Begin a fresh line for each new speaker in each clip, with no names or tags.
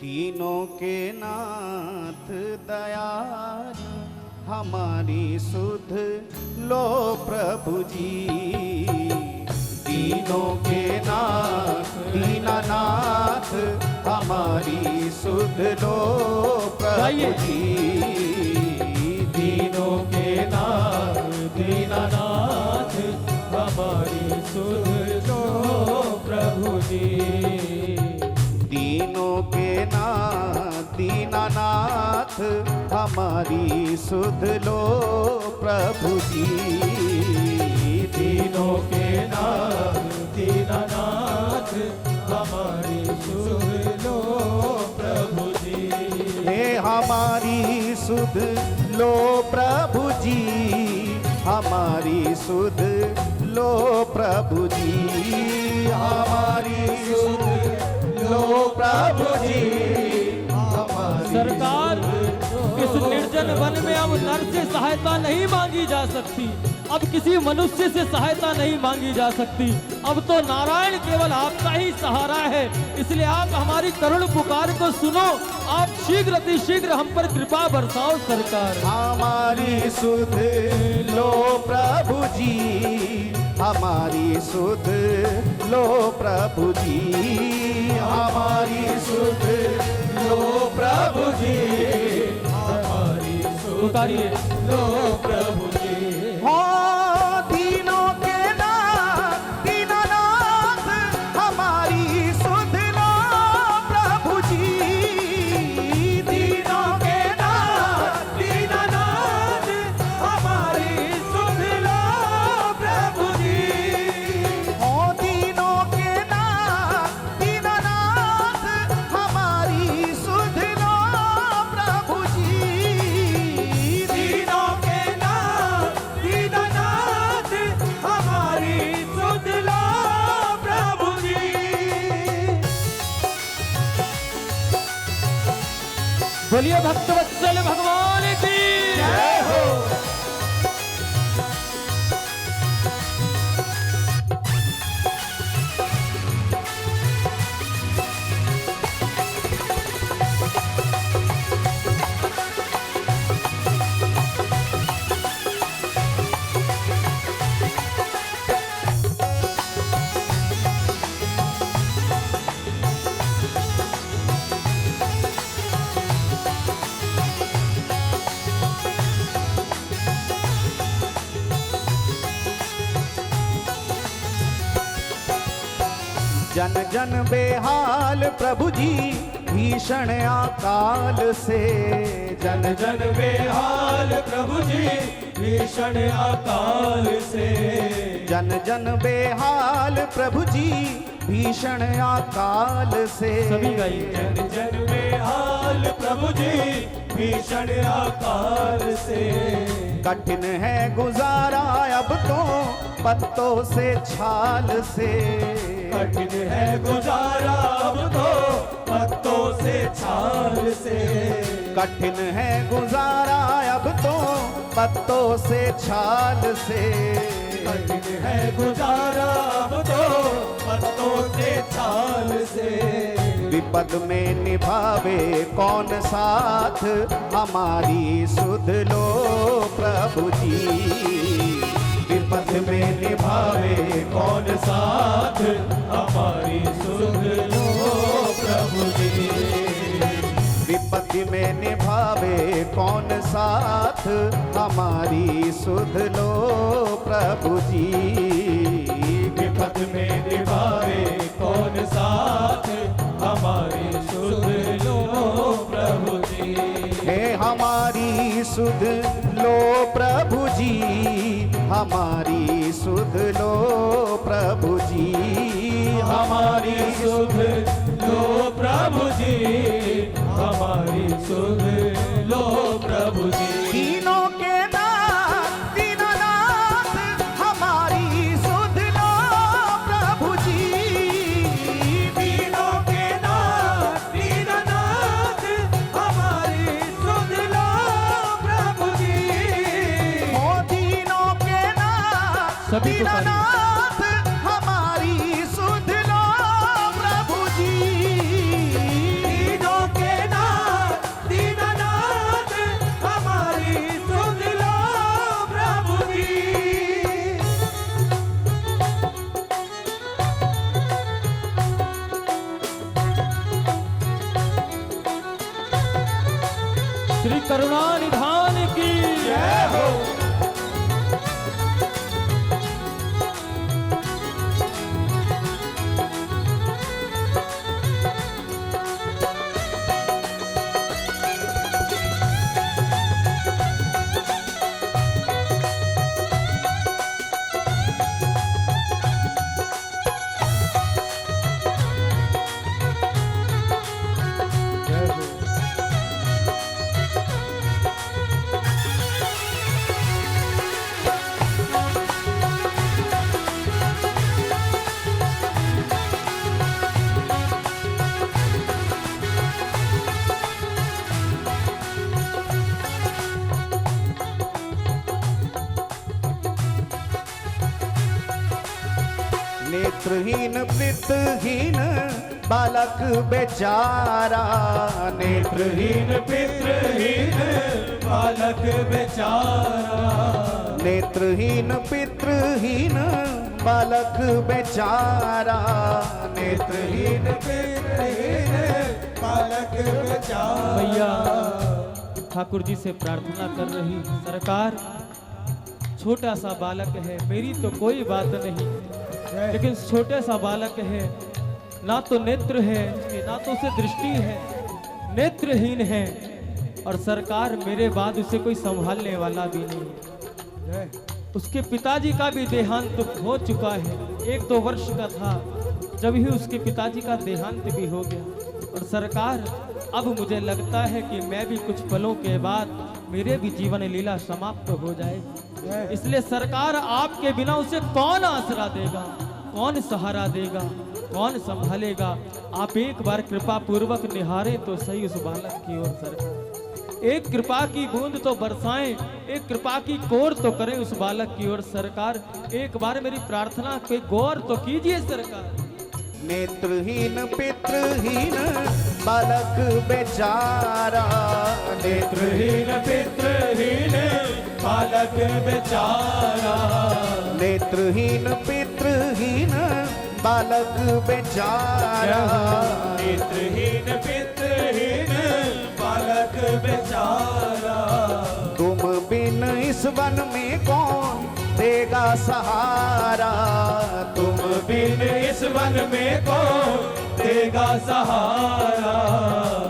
तीनों के नाथ दयाल हमारी सुध लो प्रभु जी। तीनों के नाथ दीनानाथ हमारी सुध लो प्रभु जी।
तीनों के नाथ दीनानाथ हमारी सुध लो प्रभु जी।
तीनों के नाथ दीनानाथ हमारी सुध लो प्रभु जी।
तीनों के नाथ दीनानाथ हमारी सुध लो प्रभु जी।
हे हमारी सुध लो प्रभु जी, हमारी सुध लो प्रभु जी, हमारी सुध लो प्रभु जी।
सरकार, इस निर्जन वन में अब नर से सहायता नहीं मांगी जा सकती, अब किसी मनुष्य से सहायता नहीं मांगी जा सकती। अब तो नारायण केवल आपका ही सहारा है, इसलिए आप हमारी करुण पुकार को सुनो। आप शीघ्र अतिशीघ्र हम पर कृपा बरसाओ सरकार।
हमारी सुध लो प्रभु जी, हमारी सुध लो प्रभु जी, हमारी सुध लो प्रभु जी,
हमारी पुकारिए लो प्रभु जी।
हो तीनों के नाथ दीनानाथ हमारी सुध लो प्रभु जी। तीनों के नाथ दीनानाथ हमारी सुध लो प्रभु जी। हो तीनों के नाथ दीनानाथ हमारी सुध लो प्रभु जी। तीनों के नाथ दीनानाथ हमारी सुध लो प्रभु जी।
बोलिए भक्तवत्सल भगवान की
जय हो। जन जन बेहाल प्रभु जी भीषण अकाल से।
जन जन बेहाल प्रभु जी भीषण अकाल से।
जन जन बेहाल प्रभु जी भीषण अकाल से।
सभी गाइए। जन जन बेहाल प्रभु जी भीषण अकाल से।
कठिन है गुजारा अब तो पत्तों से छाल से।
कठिन है गुजारा अब तो पत्तों से छाल से।
कठिन है गुजारा अब तो पत्तों से छाल से।
कठिन है गुजारा अब तो पत्तों से छाल से।
विपद में निभावे कौन साथ हमारी सुध लो प्रभु जी। विपद में निभावे कौन साथ
हमारी सुध लो प्रभु जी।
विपत्ति में निभावे कौन साथ हमारी सुध लो प्रभु जी।
विपद में निभावे कौन साथ हमारी सुध लो प्रभु जी।
हे हमारी सुध लो प्रभु जी, हमारी सुध लो प्रभु जी,
हमारी सुध लो प्रभु जी, हमारी सुध लो प्रभु जी।
तीनों के नाथ दीनानाथ हमारी सुध लो प्रभु जी।
तीनों के नाथ दीनानाथ हमारी सुध लो प्रभु जी।
हो तीनों के नाथ
सभी को
दीनानाथ हमारी सुध लो प्रभु जी। तीनों
श्री करुणा निधान की
जय हो। नेत्रहीन पितृहीन बालक बेचारा, नेत्रहीन
पितृहीन बालक बेचारा,
नेत्रहीन पितृहीन बालक बेचारा, नेत्रहीन
पितृहीन बालक बेचारा। भैया ठाकुर जी से प्रार्थना कर रही, सरकार छोटा सा बालक है, मेरी तो कोई बात नहीं, लेकिन छोटे सा बालक है, ना तो नेत्र है, ना तो उसे दृष्टि है, नेत्रहीन है, और सरकार मेरे बाद उसे कोई संभालने वाला भी नहीं है। उसके पिताजी का भी देहांत हो चुका है, 1-2 वर्ष का था जब ही उसके पिताजी का देहांत भी हो गया। और सरकार अब मुझे लगता है कि मैं भी कुछ पलों के बाद मेरे भी जीवन लीला समाप्त हो जाएगी, इसलिए सरकार आपके बिना उसे कौन आसरा देगा, कौन सहारा देगा, कौन संभालेगा। आप एक बार कृपा पूर्वक निहारें तो सही उस बालक की ओर सरकार, एक कृपा की बूंद तो बरसाएं, एक कृपा की कोर तो करें उस बालक की ओर सरकार। एक बार मेरी प्रार्थना पे गौर तो कीजिए सरकार।
नेत्रहीन पितृहीन बालक बेचारा,
नेत्रहीन पितृहीन बालक बेचारा,
नेत्रहीन पितृहीन बालक बेचारा,
नेत्रहीन पितृहीन बालक बेचारा।
तुम बिन इस वन में कौन देगा सहारा,
तुम बिन इस वन में कौन देगा सहारा,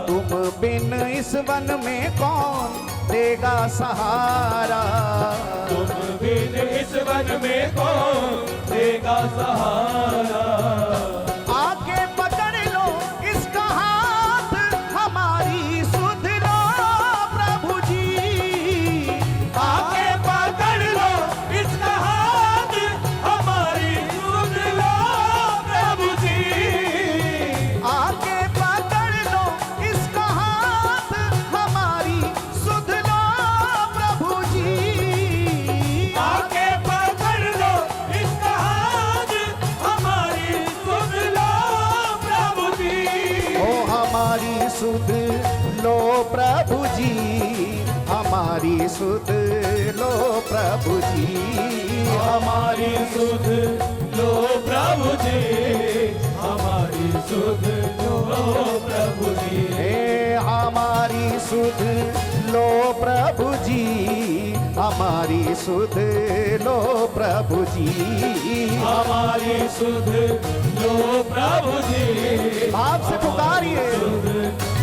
तुम बिन इस वन में कौन देगा सहारा,
तुम बिन इस वन में कौन देगा सहारा।
आके पकड़ लो इसका हाथ हमारी सुध लो प्रभु जी,
आके पकड़ लो इसका हाथ हमारी सुध लो प्रभु जी,
आके पकड़ लो इसका हाथ हमारी सुध लो प्रभु जी,
आके पकड़ लो इसका हाथ हमारी सुध लो प्रभु जी।
ओ हमारी सुध लो प्रभु जी, हमारी सुध लो प्रभु जी,
हमारी सुध लो प्रभु जी, हमारी सुध लो प्रभु जी,
हे हमारी सुध लो प्रभु जी, हमारी सुध लो प्रभु जी,
हमारी सुध लो प्रभु जी,
भाव से पुकारिए।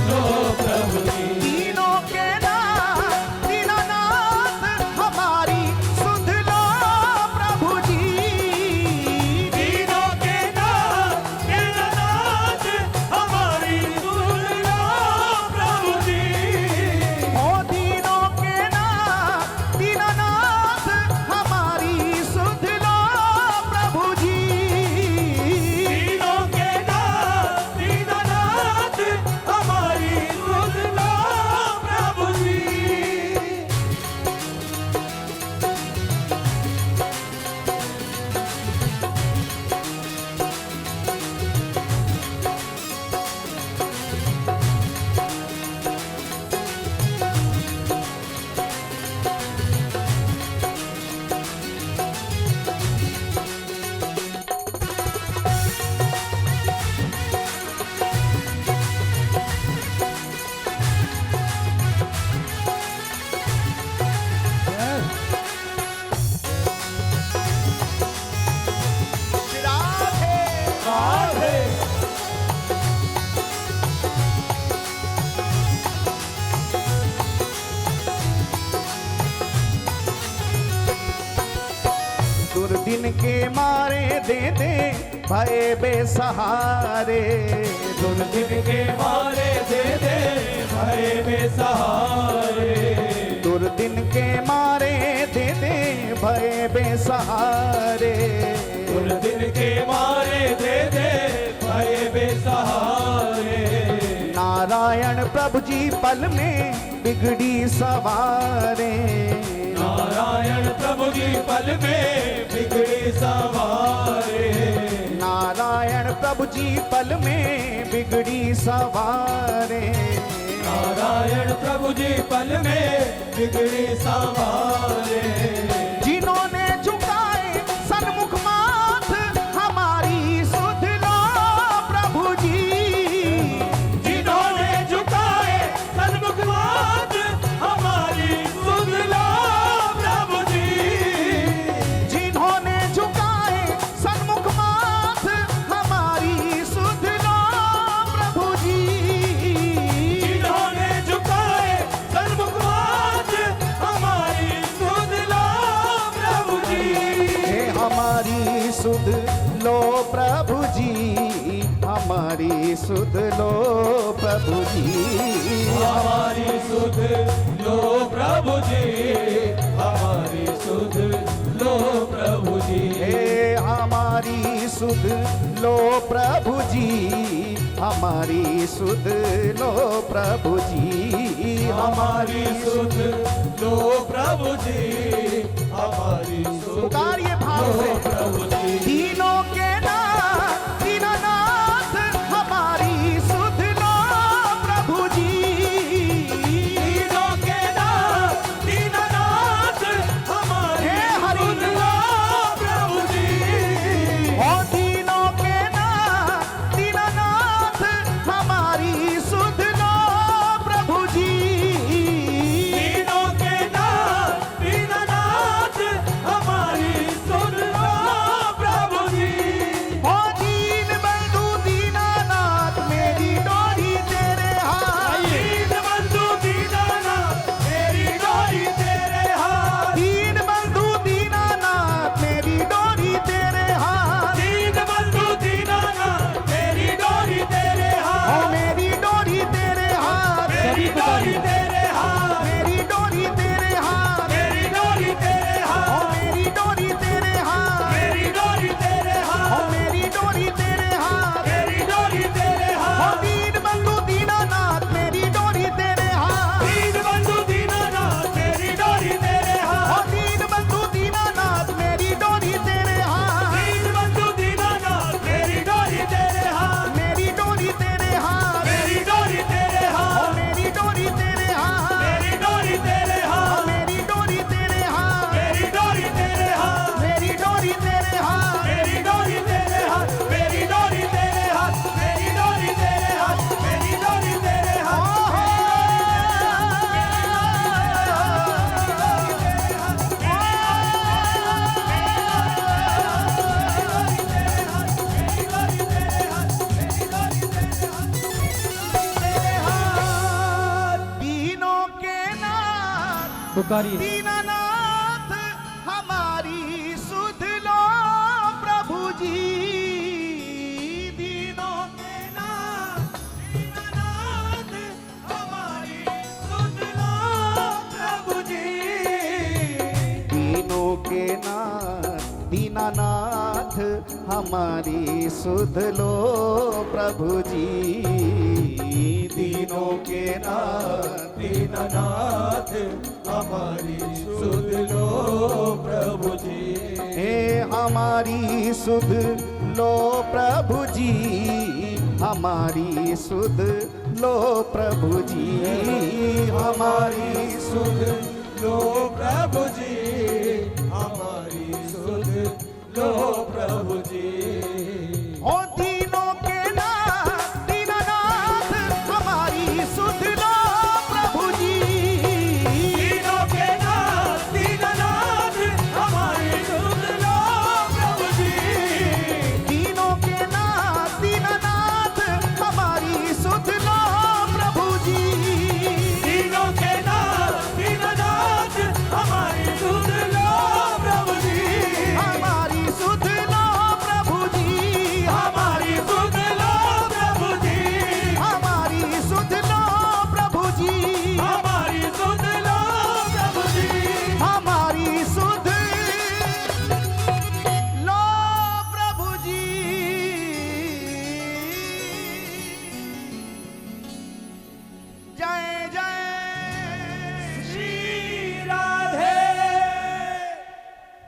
लो प्रभु जी।
तीनों के नाथ दीनानाथ हमारी सुध लो प्रभु जी,
तीनों के नाथ दीनानाथ हमारी सुध लो प्रभु जी,
ओ तीनों के नाथ दीनानाथ हमारी सुध लो प्रभु जी,
तीनों के नाथ दीनानाथ
के मारे दे दे भय बेसहारे,
दुर्दिन के मारे दे दे भय बेसहारे,
दुर्दिन के मारे दे दे भय बेसहारे,
दुर्दिन के मारे दे दे भय बेसहारे।
नारायण प्रभु जी पल में बिगड़ी सवारे,
नारायण प्रभु जी पल में बिगड़ी सवारे,
नारायण प्रभु जी पल में बिगड़ी सवारे,
नारायण प्रभु जी पल में बिगड़ी सवारे।
जिन्होंने झुकाए सन्मुख माथ हमारी सुध लो प्रभु जी,
जिन्होंने झुकाए सन्मुख माथ हमारी सुध लो प्रभु जी,
जिन्होंने झुकाए सन्मुख माथ हमारी सुध लो प्रभु जी,
जिन्होंने झुकाए सन्मुख माथ हमारी सुध लो प्रभु जी,
हे हमारी सुध लो प्रभु जी, हमारी सुध लो प्रभु जी,
हमारी सुध लो प्रभु जी, हमारी सुध लो प्रभु जी,
हे हमारी सुध लो प्रभु जी, हमारी सुध लो प्रभु जी,
हमारी सुध लो प्रभु जी, हमारी सुध
पुकारिए भाव
लो
से।
प्रभु जी,
दीनों के नाथ दीनानाथ हमारी सुध लो प्रभु जी,
दीनों के नाथ दीननाथ हमारी
हे हरि
सुध लो प्रभु जी,
ओ दीनों के नाथ दीनानाथ हमारी सुध लो प्रभु जी,
दीनों के नाथ दीननाथ हमारी सुध लो प्रभु जी,
ओ दीन बंधु दीनानाथ मेरी डोरी तेरे हाथ,
दीन बंधु दीनानाथ मेरी डोरी तेरे हाथ,
दीन बंधु दीनानाथ मेरी डोरी तेरे हाथ,
दीन बंधु दीनानाथ मेरी डोरी तेरे
ओ
हाथ,
मेरी डोरी तेरे हाथ,
मेरी डोरी तेरे हाथ,
मेरी डोरी तेरे हाथ,
मेरी डोरी तेरे
ओ
हाथ,
मेरी डोरी तेरे हाथ,
मेरी डोरी तेरे
ओ
हाथ,
मेरी डोरी तेरे हाथ,
मेरी डोरी तेरे
ओ
हाथ,
दीन बंधु दीनानाथ मेरी डोरी तेरे हाथ,
दीन बंधु दीनानाथ मेरी डोरी तेरे
ओ
हाथ,
दीन बंधु दीनानाथ मेरी डोरी तेरे हाथ,
दीन बंधु दीनानाथ मेरी डोरी तेरे हाथ,
मेरी डोरी तेरे हाथ,
मेरी डोरी तेरे
ओ
हाथ,
मेरी डोरी तेरे हाथ,
मेरी डोरी तेरे
ओ
हाथ,
मेरी डोरी तेरे हाथ,
मेरी डोरी तेरे हाथ,
मेरी डोरी तेरे हाथ,
मेरी डोरी तेरे हाथ, मेरी डोरी तेरे हाथ, मेरी डोरी तेरे हाथ, मेरी डोरी तेरे हाथ,
दीनों के नाथ
पुकारिए।
दीनानाथ हमारी सुध लो प्रभु जी, दीनों के नाथ
दीनानाथ हमारी सुध लो प्रभु जी,
दीनों के नाथ दीनानाथ हमारी सुध लो प्रभु जी, दीनों के नाथ
दीनानाथ हमारी सुध लो प्रभु जी,
हे हमारी सुध लो प्रभु जी, हमारी सुध लो प्रभु जी, हमारी सुध
लो प्रभु जी, हमारी सुध लो प्रभु जी,
ओ दीनों के नाथ दीनानाथ हमारी सुध लो प्रभु जी,
दीनों के नाथ दीनानाथ हमारी सुध लो प्रभु जी,
दीनों के नाथ दीनानाथ हमारी सुध लो प्रभु जी,
दीनों के नाथ दीनानाथ हमारी सुध लो प्रभु जी,
हमारी सुध जाए